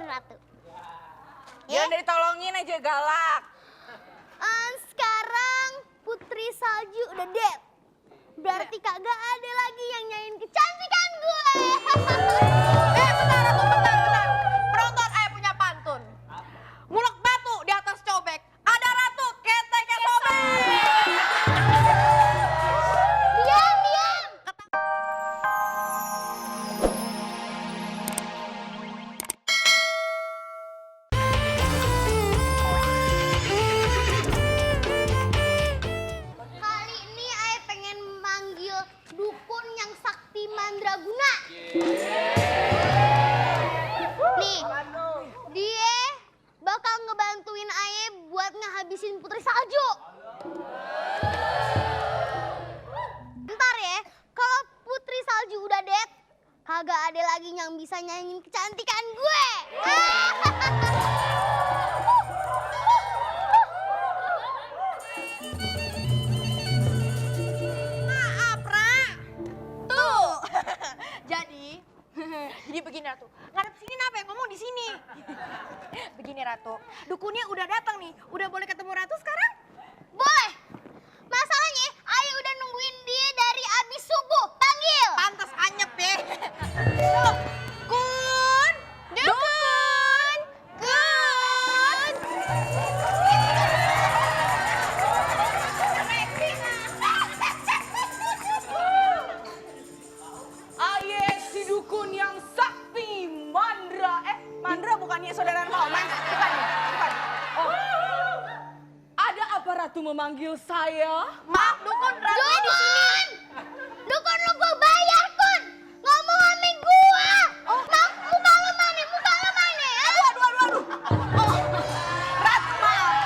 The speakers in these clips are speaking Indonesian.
cari ratu. Jangan ditolongin aja galak. Sekarang Putri Salju udah dead. Berarti kagak ada lagi yang nyanyiin kecantikan gue. Bentar. Penonton punya pantun. Mulek batu di atas cobek. Ada ratu keteknya sobek. Diam. Kali ini Ae pengen manggil dukun yang sakti mandraguna. Nih, dia bakal ngebantuin Ae buat ngehabisin Putri Salju. Bentar ya, kalau Putri Salju udah dead, kagak ada lagi yang bisa nyanyiin kecantikan gue. Maaf, Ra. Tuh. Jadi begini Ratu. Ngadep sini kenapa yang ngomong di sini? Begini Ratu. Dukunnya udah datang nih. Udah boleh ketemu Ratu sekarang? Boleh. Masalahnya, Ayu udah nungguin dia dari abis subuh. Panggil. Pantas anyep ya. Tuh. Kun. Dukun. Kun. Aye si dukun yang sakti Mandra. Mandra bukannya saudara Mama? Bukan. Oh. Ada apa Ratu memanggil saya? Maaf dukun, Ratu di sini. Dukun lu gua bayar, Kun. Ngomong sama gua. Muka lu mana? Aduh. Oh. Ratu maaf.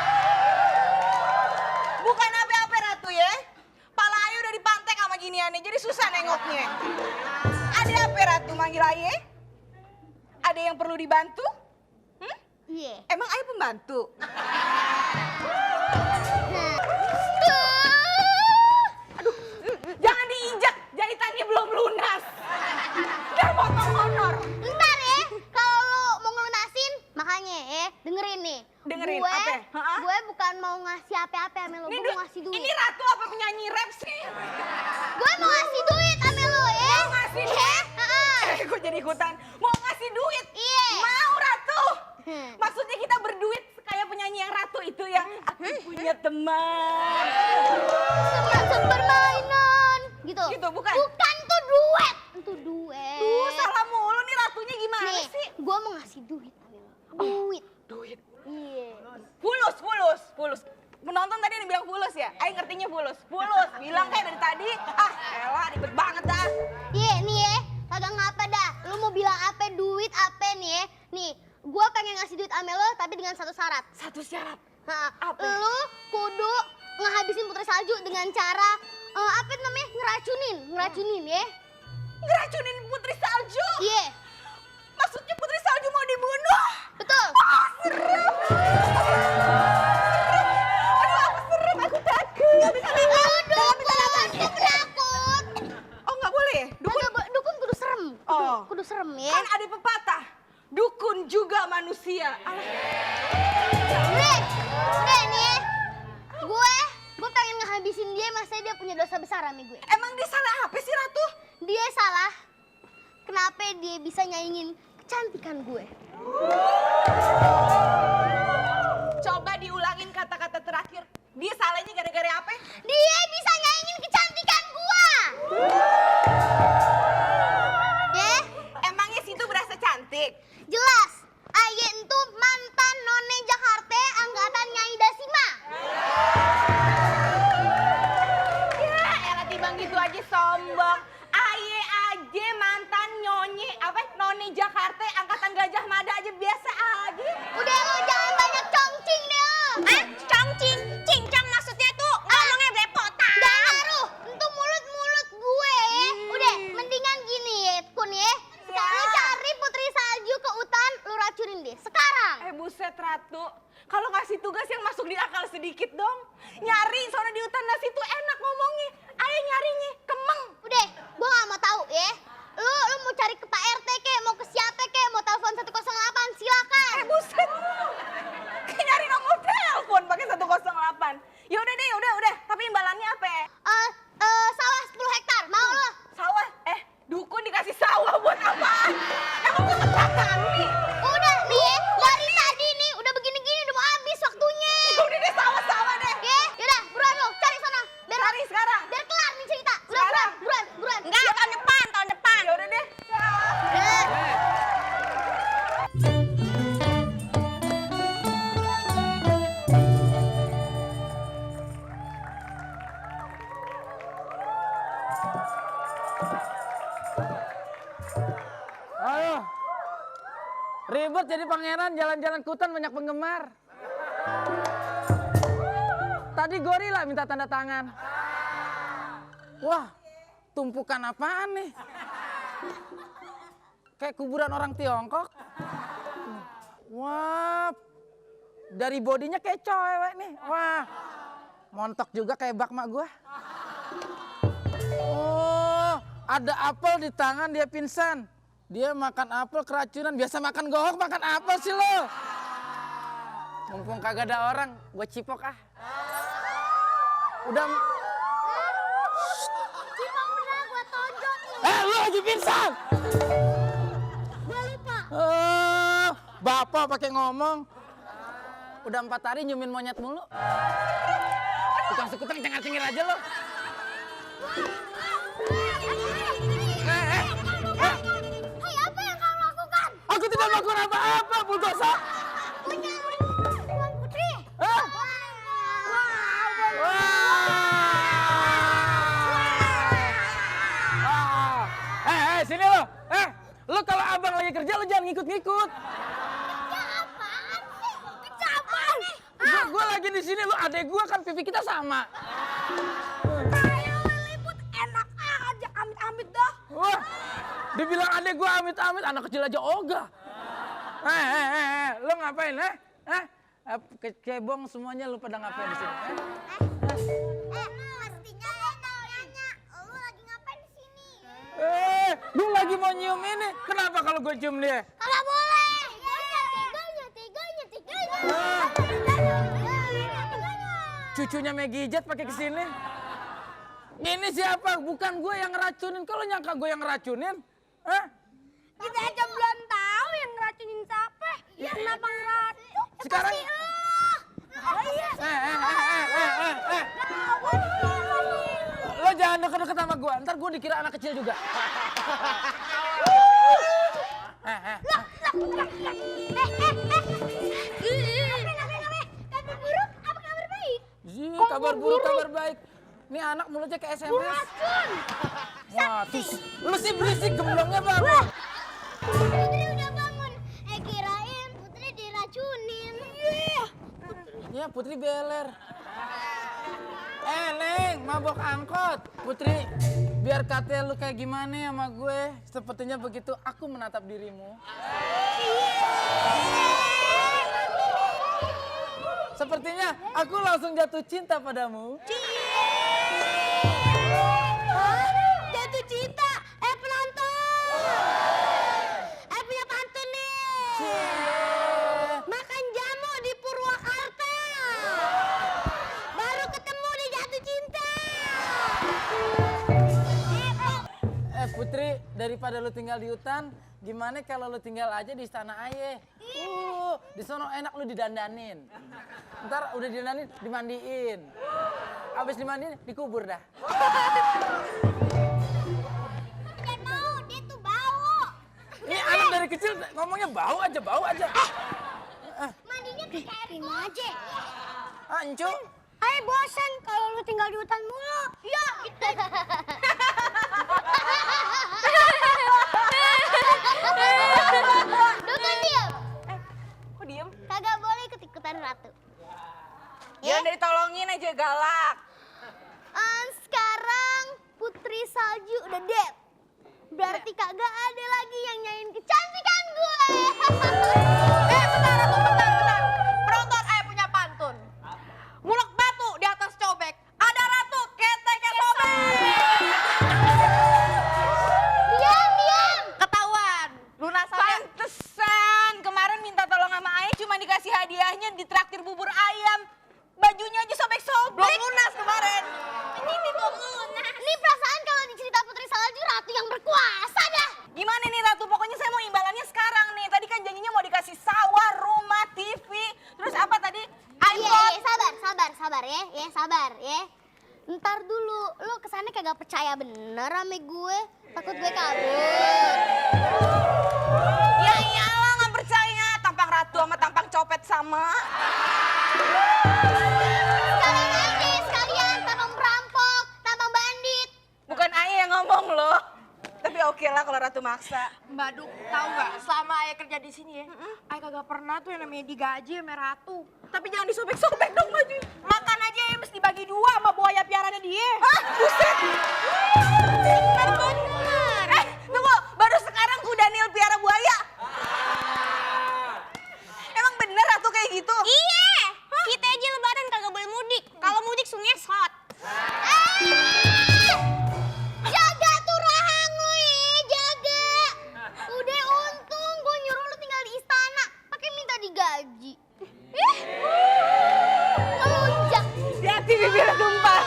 Bukan apa-apa Ratu ya. Pala Ayu udah dipantek sama giniannya, jadi susah nengoknya. Ada apa Ratu manggil Ayu? Ada yang perlu dibantu? Iya. Emang Ayu pembantu? Jangan diinjak, jahitannya belum lunas. Udah potong honor. Ntar ya, kalau lu mau ngelunasin, makanya ya, dengerin nih. Dengerin, gue, apa? Ha-ha? Gue bukan mau ngasih apa-apa sama lu, gue mau ngasih duit. Ini Ratu apa penyanyi rap sih? Gue mau ngasih duit sama lu ya. Mau ngasih duit? Gue jadi ikutan. Mau ngasih duit? Iya. Mau Ratu. Maksudnya kita berduit kayak penyanyi yang Ratu itu yang aku punya teman. Sumber mainan. Gitu. Gitu, bukan? Bukan tuh duit. Itu duit. Tuh salah mulu nih Ratunya gimana Nih, sih? gue mau ngasih duit sama lu. Duit. Duit. Iya. Fulus. Penonton tadi yang bilang fulus ya? Ayo ngertinya fulus. Bilang kayak dari tadi. Elah ribet banget dah. Iya nih ya, kagak ngapa dah. Lu mau bilang apa duit apa nih ya? Nih, gue pengen ngasih duit sama lo tapi dengan satu syarat. Satu syarat. Apa? Lu kudu ngehabisin Putri Salju dengan cara apa namanya? Ngeracunin ya. Ngeracunin Putri Salju? Iya. Maksudnya Putri Salju mau dibunuh? Betul. Serem. Aduh, aku serem, aku takut. Gak bisa Dukun takut. Oh, nggak boleh ya? Dukun kudu serem. Kudu serem ya. Kan ada pepatah, dukun juga manusia. Udah nih ya. Gue pengen ngehabisin dia, masa dia punya dosa besar sama gue. Emang dia salah apa sih Ratu? Dia salah. Kenapa dia bisa nyaingin kecantikan gue? Coba diulangin kata-kata terakhir. Dia salahnya gara-gara apa? Dia bisa nyaingin kecantikan gue. Ya? Emangnya situ berasa cantik? Jelas. Aye itu mantan none Jakarta angkatan Nyai Dasima. Ya, elah timbang gitu aja sombong. Aye aja mantan noni Jakarta angkatan Gajah Mada aja biasa aja. Udah lo jangan banyak congcing deh lo. Congcing, cincang maksudnya tuh ngomongnya belepotan. Gak ngaruh, itu mulut gue ya. Udah, mendingan gini ya, Kun ya. Sekarang cari Putri Salju ke hutan, lu racunin deh. Sekarang. Buset Ratu, kalau ngasih tugas yang masuk di akal sedikit dong. Nyari soalnya di hutan nasi tuh enak ngomongnya. Ayo nyarinya, kemeng. Udah, gue gak mau tahu ya. Lu mau cari ke Pak RT kek, mau ke siapa kek, mau telepon 108, silakan. Ayo. Ribet jadi pangeran, jalan-jalan ke hutan banyak penggemar. Tadi gorila minta tanda tangan. Wah, tumpukan apaan nih? Kayak kuburan orang Tiongkok. Wah, dari bodinya kayak cewek nih. Wah, montok juga kayak bak mak gua. Oh, ada apel di tangan dia pingsan. Dia makan apel keracunan. Biasa makan gohok, makan apel sih lo. Mumpung kagak ada orang, gua cipok ah. Udah. Cipok bener gua tonjok nih. Lu lagi pingsan. Gua lupa. Bapak pakai ngomong. Udah 4 hari nyumin monyet mulu. Tukang sekutang cengar-cengir aja lo. Hei, apa yang kau lakukan? Aku tidak melakukan apa-apa, Bulldosa. Punya Tuan Putri. Hah? Sini lo. Lo kalau abang lagi kerja lo jangan ngikut-ngikut. Ya apaan sih? Kerja apaan? Gua lagi di sini lo, adek gua kan pipi kita sama. Kayak liliput enak aja, amit-amit dah. Wah, dibilang adek gua amit-amit, anak kecil aja ogah. Lo ngapain, Kecebong semuanya lu pada ngapain di sini? Pastinya lo mau nanya, lu lagi ngapain di sini? Lu lagi mau nyium ini, kenapa kalau gue cium dia? Kalau boleh. Tiganya. Cucunya Meggy Jet pakai kesini. Ini siapa? Bukan gue yang ngeracunin. Kalau nyangka gue yang ngeracunin, Kita aja belum tahu yang ngeracunin siapa. Ya kenapa ngeracun? Sekarang. Lo jangan deket-deket sama gue, ntar gue dikira anak kecil juga. Kabar buruk apa kabar baik? Kabar buruk, kabar baik. Ini anak mulutnya kayak SMS. Racun. Wah, tuh, lu sih berisik gemblongnya bangun. Putri udah bangun. Kirain Putri diracunin. Iya, Putri beler. Neng, mabok angkot. Putri, biar katanya lu kayak gimana sama gue, sepertinya begitu aku menatap dirimu. Sepertinya aku langsung jatuh cinta padamu. Jatuh cinta. Penonton. Punya pantun nih. Makan jamu di Purwakarta. Baru ketemu di jatuh cinta. Putri, daripada lu tinggal di hutan, gimana kalau lu tinggal aja di istana ayah? Di sono enak lu didandanin. Ntar udah didandanin, dimandiin. Abis dimandiin, dikubur dah. Jangan mau, dia tuh bau. Ini anak dari kecil ngomongnya bau aja. Mandinya pakai air limau aja. Ancu. Hai bosan kalau lu tinggal di hutan mulu. Iya, gitu. Dukun diam. Kok diem? Kagak boleh ikut-ikutan ratu. Jangan dari tolongin aja galak. Sekarang Putri Salju udah dead. Berarti kagak ada lagi yang nyain kecantikan gue. Bentar. Penonton ayah punya pantun. Mulek batu di atas cobek. Ada ratu keteknya sobek. Diam. Ketahuan. Lunasannya. Pantesan. Kemarin minta tolong sama ayah cuma dikasih hadiahnya ditraktir bubur ayam. Bajunya aja sobek-sobek. Belum lunas kemarin. Ini belum lunas. Ini perasaan kalau di cerita Putri Salju ratu yang berkuasa dah. Gimana nih Ratu? Pokoknya saya mau imbalannya sekarang nih. Tadi kan janjinya mau dikasih sawah, rumah, TV. Terus apa tadi? iPhone. Sabar ya, sabar ya. Ntar dulu, lu kesana kagak percaya bener sama gue. Takut gue kabur. Ya iyalah nggak percaya. Tampang Ratu sama tampang copet sama. Sekalian tampang perampok, tampang bandit. Bukan ayah oke lah kalau Ratu maksa. Mbak Duk, tahu nggak? Selama ayah kerja di sini ya, ayah kagak pernah tuh yang namanya digaji sama Ratu. Tapi jangan disobek-sobek dong baju. Makan aja ya mesti bagi 2 sama buaya piaranya dia. Buset. Bener. Tunggu, baru sekarang ku Daniel piara buaya. Emang bener Ratu kayak gitu? Iya, kita aja lebaran kagak boleh mudik. Kalau mudik sungai sot. Jaga tuh rahang lu ya, jaga. Udah untung gue nyuruh lu tinggal di istana, pakai minta digaji. Ngelunjak. Hati bibirnya tumpah.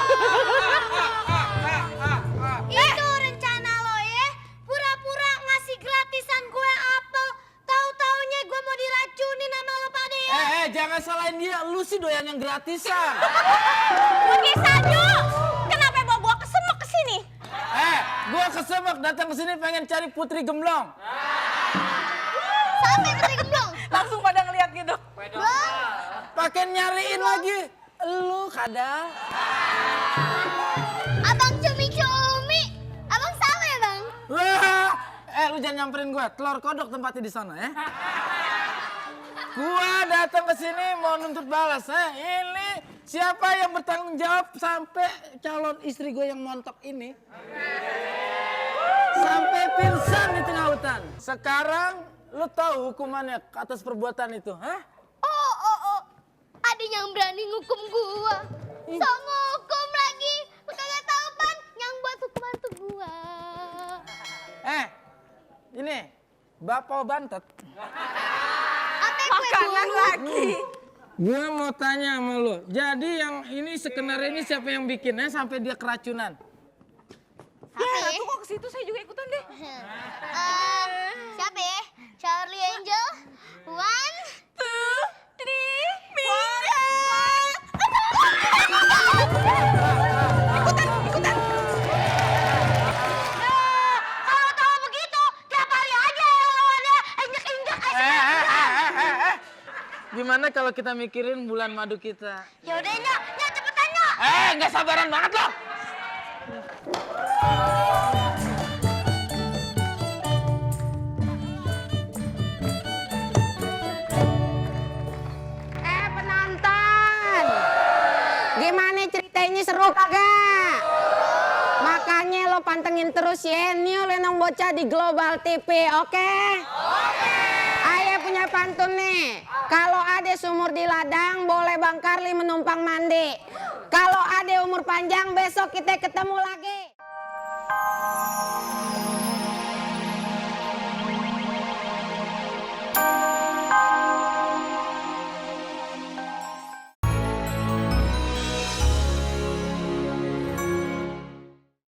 Itu rencana lo ya, pura-pura ngasih gratisan gue apel. Tahu-taunya gue mau diracunin sama lo pada ya. Jangan salahin dia, lu sih doyan yang gratisan. Oke Sadu, kenapa bawa kesemek ke sini? Gua kesemek datang ke sini pengen cari Putri Gemblong. Sampai Putri Gemblong. Langsung pada ngeliat gitu. Pakai nyariin lagi. Lu kadal. Abang cumi-cumi. Abang sama ya bang? Wah, lu jangan nyamperin gua. Telur kodok tempatnya di sana ya. Gua datang ke sini mau nuntut balas. Ini siapa yang bertanggung jawab sampai calon istri gue yang montok ini sampai pingsan di tengah hutan. Sekarang lu tahu hukumannya atas perbuatan itu, hah? Oh. Ada yang berani ngukum gua. So ngukum lagi. Lu kagak tahu pan yang buat hukuman tuh gua. Ini bapau bantet. Apa kue Makanan bulu? lagi. Gua mau tanya sama lu. Jadi yang ini skenario ini siapa yang bikinnya sampai dia keracunan? Ya Ratu kok ke situ saya juga ikutan deh. Siapa ya? Charlie Angel. 1, 2, 3, Ikutan. Kalau tahu begitu, tiap hari aja lawannya injek-injek. Gimana kalau kita mikirin bulan madu kita? Yaudah Nyok, cepetan Nyok. Nggak sabaran banget loh. Penonton, gimana cerita ini seru kagak? Makanya lo pantengin terus ya, New Lenong Bocah di Global TV, oke? Ayah punya pantun nih, kalau ada sumur di ladang, boleh Bang Karli menumpang mandi. Kalau ada umur panjang, besok kita ketemu lagi.